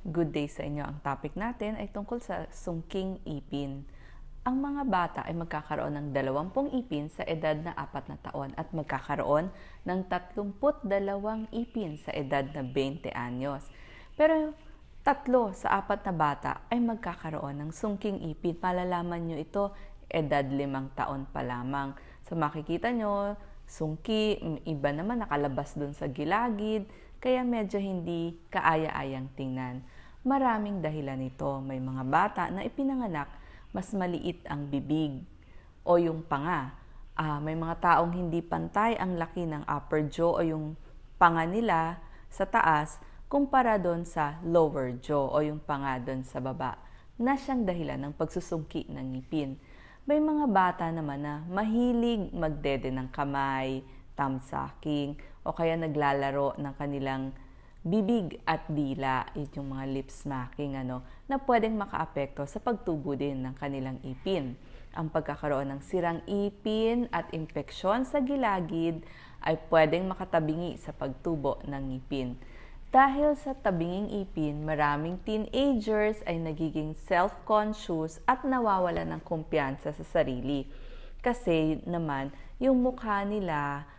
Good day sa inyo. Ang topic natin ay tungkol sa sungking ipin. Ang mga bata ay magkakaroon ng 20 ipin sa edad na 4 na taon at magkakaroon ng 32 ipin sa edad na 20 anyos. Pero 3 sa 4 na bata ay magkakaroon ng sungking ipin. Malalaman nyo ito edad 5 taon pa lamang. So makikita nyo, sungki, iba naman nakalabas dun sa gilagid, kaya medyo hindi kaaya-ayang tingnan. Maraming dahilan nito. May mga bata na ipinanganak, mas maliit ang bibig o yung panga. May mga taong hindi pantay ang laki ng upper jaw o yung panga nila sa taas kumpara doon sa lower jaw o yung panga doon sa baba, na siyang dahilan ng pagsusungki ng ngipin. May mga bata naman na mahilig magdede ng kamay, thumbsucking, o kaya naglalaro ng kanilang bibig at dila, yung mga lip smacking, na pwedeng makaapekto sa pagtubo din ng kanilang ipin. Ang pagkakaroon ng sirang ipin at impeksyon sa gilagid ay pwedeng makatabingi sa pagtubo ng ngipin. Dahil sa tabinging ipin, maraming teenagers ay nagiging self-conscious at nawawala ng kumpiyansa sa sarili. Kasi naman, yung mukha nila,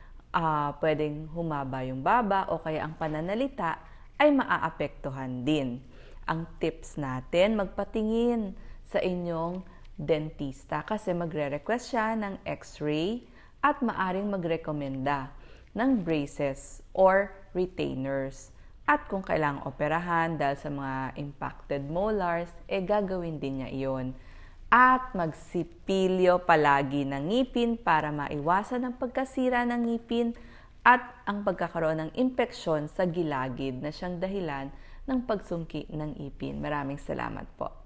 pwedeng humaba yung baba o kaya ang pananalita ay maaapektuhan din. Ang tips natin, magpatingin sa inyong dentista kasi magre-request siya ng x-ray at maaring magrekomenda ng braces or retainers. At kung kailangang operahan dahil sa mga impacted molars, gagawin din niya iyon. At magsipilyo palagi ng ngipin para maiwasan ang pagkasira ng ngipin at ang pagkakaroon ng impeksyon sa gilagid na siyang dahilan ng pagsungki ng ipin. Maraming salamat po.